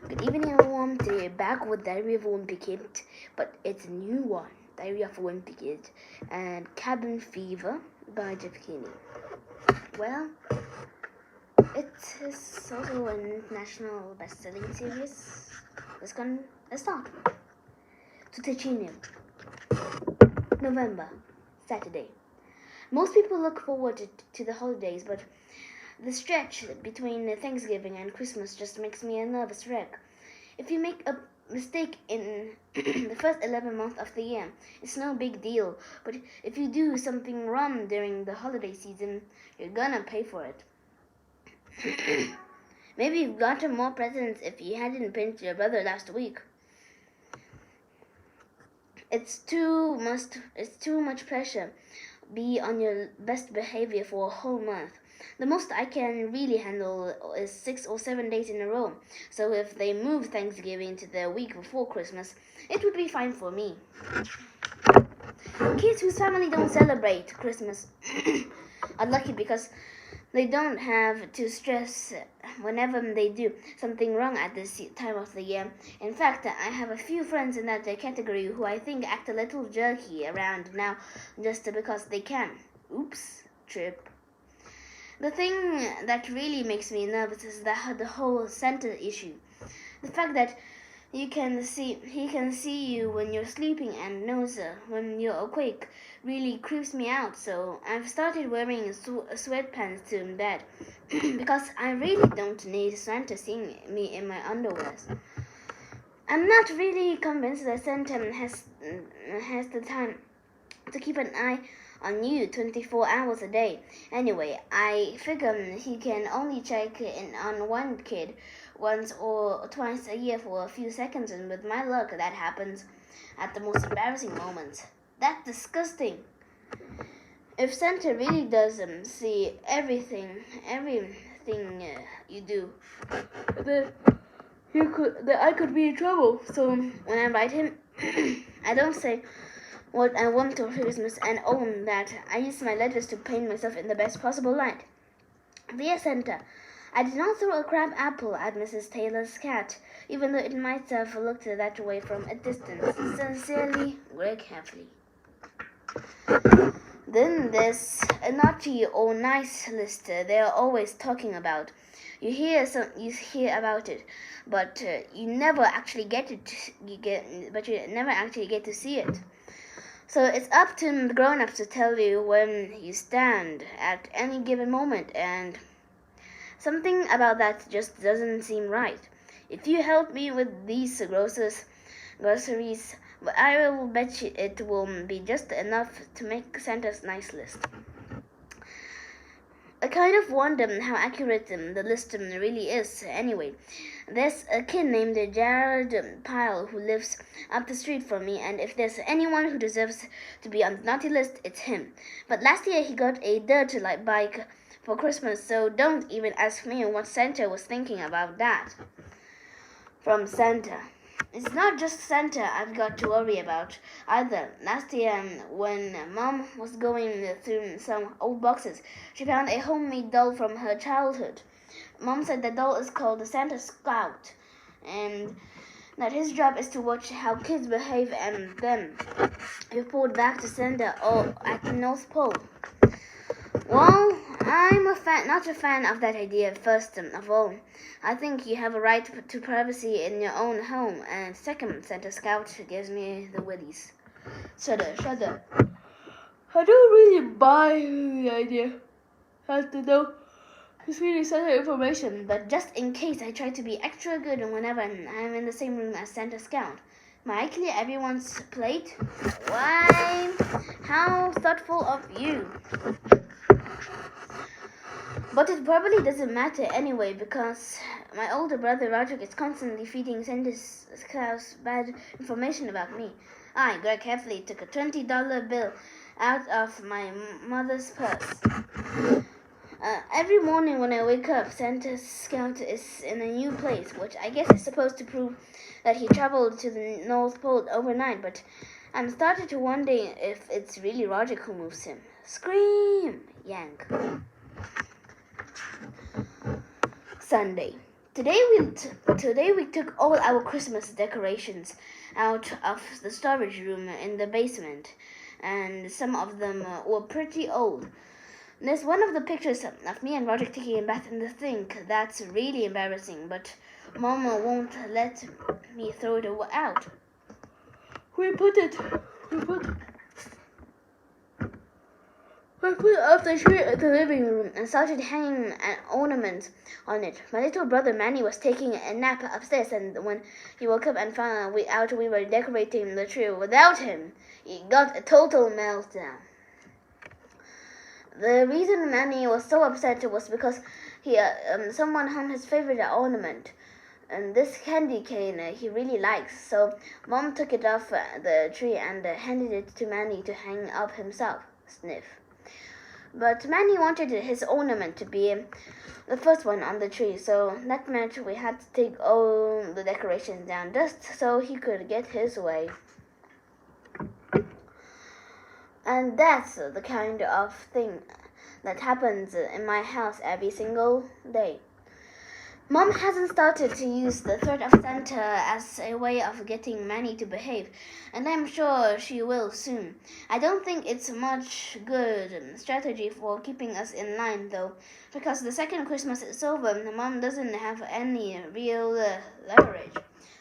Good evening, everyone. Today, back with Diary of a Wimpy Kid, but it's a new one. Diary of a Wimpy Kid and Cabin Fever by Jeff Kinney. Well, it is also an international best-selling series. Let's start. To Ticino, November, Saturday. Most people look forward to the holidays, but the stretch between Thanksgiving and Christmas just makes me a nervous wreck. If you make a mistake in the first 11 months of the year, it's no big deal. But if you do something wrong during the holiday season, you're gonna pay for it. Maybe you've gotten more presents if you hadn't pinched your brother last week. It's too much pressure. Be on your best behavior for a whole month. The most I can really handle is 6 or 7 days in a row. So if they move Thanksgiving to the week before Christmas, it would be fine for me. Kids whose family don't celebrate Christmas are lucky because they don't have to stress whenever they do something wrong at this time of the year. In fact, I have a few friends in that category who I think act a little jerky around now just because they can. Oops, trip. The thing that really makes me nervous is the whole Santa issue. The fact that he can see you when you're sleeping and knows when you're awake really creeps me out. So I've started wearing sweatpants to bed because I really don't need Santa seeing me in my underwear. I'm not really convinced that Santa has the time to keep an eye on you 24 hours a day. Anyway, I figure he can only check in on one kid once or twice a year for a few seconds, and with my luck, that happens at the most embarrassing moments. That's disgusting. If Santa really does see everything you do, then I could be in trouble. So when I write him, I don't say what I want for Christmas and own that I use my letters to paint myself in the best possible light. Dear Santa, I did not throw a crab apple at Mrs. Taylor's cat, even though it might have looked that way from a distance. Sincerely, Greg Heffley. Then there's a naughty or nice list they're always talking about. You hear about it, but you never actually get it. You never actually get to see it. So it's up to the grown-ups to tell you when you stand at any given moment, and something about that just doesn't seem right. If you help me with these groceries, I will bet you it will be just enough to make Santa's nice list. I kind of wonder how accurate the list really is anyway. There's a kid named Jared Pyle who lives up the street from me, and if there's anyone who deserves to be on the naughty list, it's him. But last year he got a dirt bike for Christmas, so don't even ask me what Santa was thinking about that. From Santa. It's not just Santa I've got to worry about either. Last year, when Mom was going through some old boxes, she found a homemade doll from her childhood. Mom said the doll is called the Santa Scout, and that his job is to watch how kids behave and then report back to Santa at the North Pole. Well, I'm not a fan of that idea, first of all. I think you have a right to privacy in your own home, and second, Santa Scout gives me the willies. Shudder. I don't really buy the idea. I have to know this really Santa information, but just in case, I try to be extra good whenever I'm in the same room as Santa Scout. May I clear everyone's plate? Why? How thoughtful of you. But it probably doesn't matter anyway, because my older brother Roderick is constantly feeding Santa Claus bad information about me. Greg Heffley, took a $20 bill out of my mother's purse. Every morning when I wake up, Santa Scout is in a new place, which I guess is supposed to prove that he traveled to the North Pole overnight, but I'm starting to wonder if it's really Roderick who moves him. Scream! Yank. Sunday. Today we took all our Christmas decorations out of the storage room in the basement, and some of them were pretty old. There's one of the pictures of me and Roger taking a bath in the sink. That's really embarrassing, but Mama won't let me throw it out. We put it up the tree in the living room and started hanging an ornament on it. My little brother Manny was taking a nap upstairs, and when he woke up and found we were decorating the tree without him, he got a total meltdown. The reason Manny was so upset was because someone hung his favorite ornament, and this candy cane he really likes. So Mom took it off the tree and handed it to Manny to hang up himself. Sniff. But Manny wanted his ornament to be the first one on the tree, so that meant we had to take all the decorations down just so he could get his way. And that's the kind of thing that happens in my house every single day. Mom hasn't started to use the threat of Santa as a way of getting Manny to behave, and I'm sure she will soon. I don't think it's much good strategy for keeping us in line, though, because the second Christmas is over, Mom doesn't have any real leverage.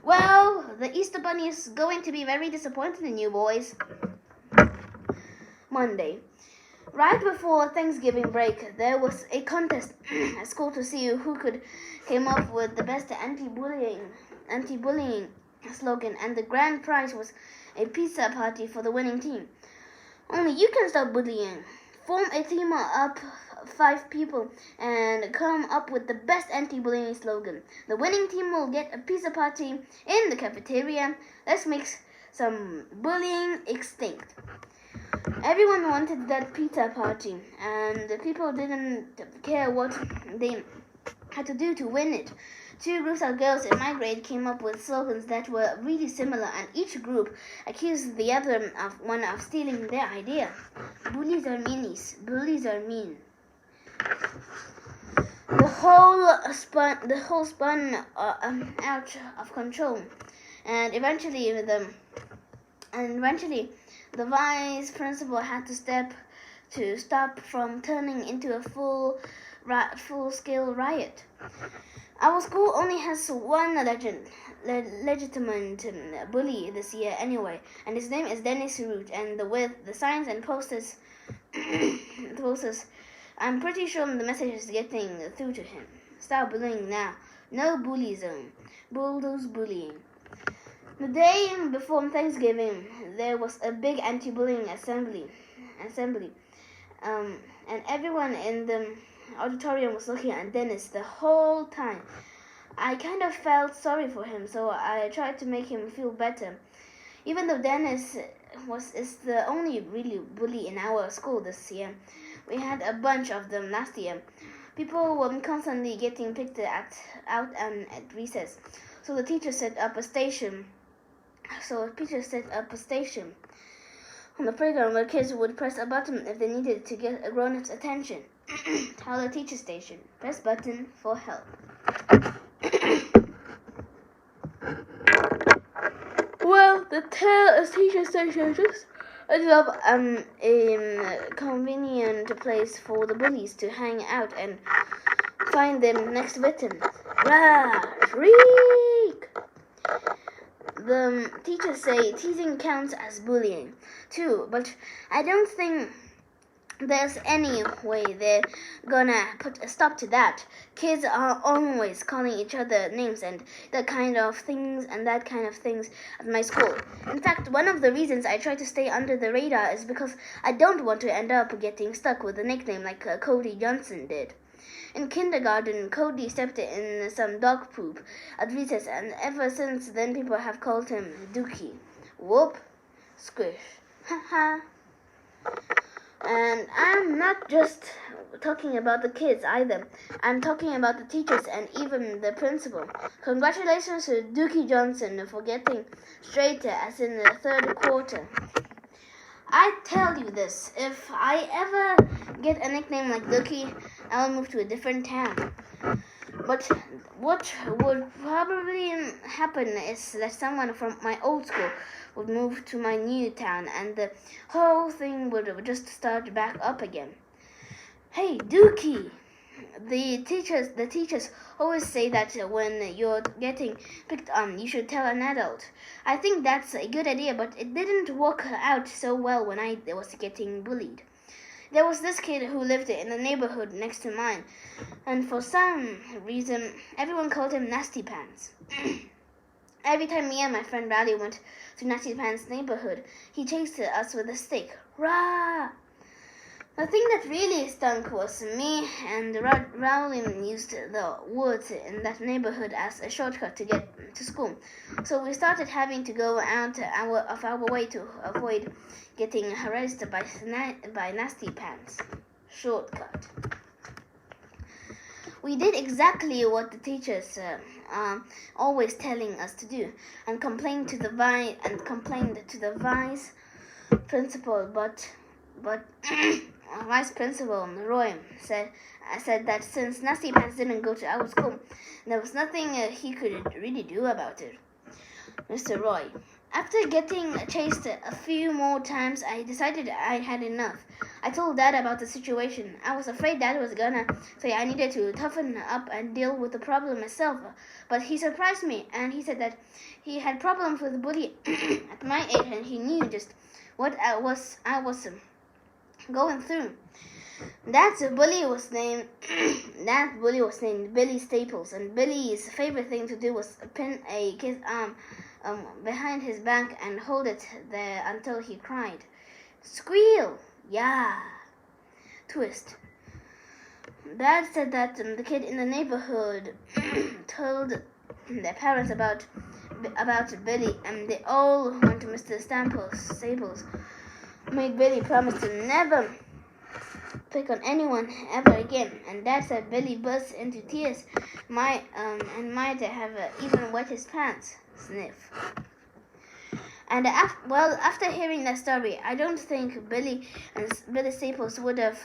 Well, the Easter Bunny is going to be very disappointed in you boys. Monday. Right before Thanksgiving break, there was a contest at school to see who could came up with the best anti-bullying slogan, and the grand prize was a pizza party for the winning team. Only you can stop bullying. Form a team up 5 people and come up with the best anti-bullying slogan. The winning team will get a pizza party in the cafeteria. Let's make some bullying extinct. Everyone wanted that pizza party, and the people didn't care what they had to do to win it. 2 groups of girls in my grade came up with slogans that were really similar, and each group accused the other one of stealing their idea. Bullies are meanies. Bullies are mean. The whole spun out of control, and eventually the vice principal had to stop from turning into a full-scale riot. Our school only has one legitimate bully this year anyway, and his name is Dennis Root, and with the signs and posters, I'm pretty sure the message is getting through to him. Stop bullying now. No bully zone. Bulldoze bullying. The day before Thanksgiving, there was a big anti-bullying assembly, and everyone in the auditorium was looking at Dennis the whole time. I kind of felt sorry for him, so I tried to make him feel better. Even though Dennis is the only really bully in our school this year, we had a bunch of them last year. People were constantly getting picked out at recess, so the teacher set up a station. On the playground where kids would press a button if they needed to get a grown-up's attention. Tell the teacher station. Press button for help. Well, the teacher station just ended up a convenient place for the bullies to hang out and find their next victim. Rah! Shriek! The teachers say teasing counts as bullying, too, but I don't think there's any way they're gonna put a stop to that. Kids are always calling each other names and that kind of things at my school. In fact, one of the reasons I try to stay under the radar is because I don't want to end up getting stuck with a nickname like Cody Johnson did. In kindergarten, Cody stepped in some dog poop at recess, and ever since then people have called him Dookie. Whoop, squish, ha. And I'm not just talking about the kids either. I'm talking about the teachers and even the principal. Congratulations to Dookie Johnson for getting straight as in the 3rd quarter. I tell you this, if I ever get a nickname like Dookie, I'll move to a different town. But what would probably happen is that someone from my old school would move to my new town, and the whole thing would just start back up again. Hey, Dookie! The teachers always say that when you're getting picked on, you should tell an adult. I think that's a good idea, but it didn't work out so well when I was getting bullied. There was this kid who lived in the neighborhood next to mine, and for some reason, everyone called him Nasty Pants. Every time me and my friend Rowdy went to Nasty Pants' neighborhood, he chased us with a stick. Rah! The thing that really stunk was me and Rowling used the woods in that neighborhood as a shortcut to get to school. So we started having to go out of our way to avoid getting harassed by Nasty Pants. Shortcut. We did exactly what the teachers always telling us to do, and complained to the vice principal, but Vice Principal Roy said that since Nasty Pants didn't go to our school, there was nothing he could really do about it. Mr. Roy. After getting chased a few more times, I decided I had enough. I told Dad about the situation. I was afraid Dad was gonna say I needed to toughen up and deal with the problem myself. But he surprised me, and he said that he had problems with bullying at my age, and he knew just what I was going through. That bully was named Billy Staples, and Billy's favorite thing to do was pin a kid's arm behind his back and hold it there until he cried. Squeal! Yeah. Twist. Dad said that the kid in the neighborhood told their parents about Billy, and they all went to Mr. Staples. Made Billy promise to never pick on anyone ever again, and Dad said Billy burst into tears, and might have even wet his pants. Sniff. And after hearing that story, I don't think Billy Staples would have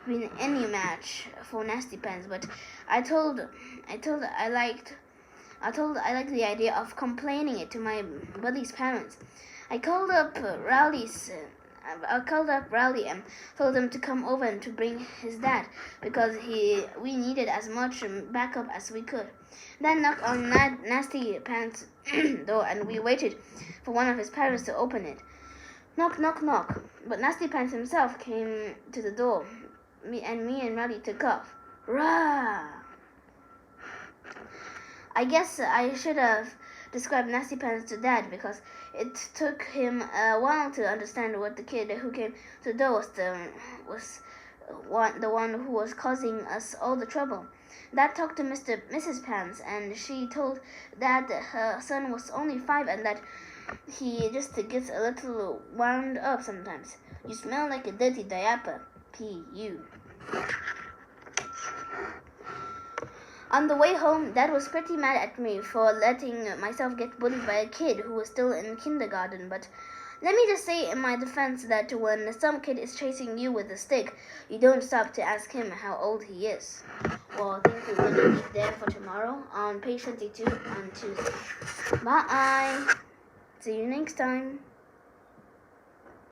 been any match for Nasty Pants. But I told I liked the idea of complaining it to my buddy's parents. I called up Rowley and told him to come over and to bring his dad, because we needed as much backup as we could. Then knocked on Nasty Pants' door, and we waited for one of his parents to open it. Knock, knock, knock. But Nasty Pants himself came to the door. Me and Rowley took off. Rah! I guess I should have described Nasty Pants to Dad, because it took him a while to understand what the kid who came to the door was the one who was causing us all the trouble. Dad talked to Mrs. Pants, and she told Dad that her son was only 5 and that he just gets a little wound up sometimes. You smell like a dirty diaper. P.U. On the way home, Dad was pretty mad at me for letting myself get bullied by a kid who was still in kindergarten, but let me just say in my defense that when some kid is chasing you with a stick, you don't stop to ask him how old he is. Well, I think we're going to meet there for tomorrow on page 22 on Tuesday. Bye! See you next time.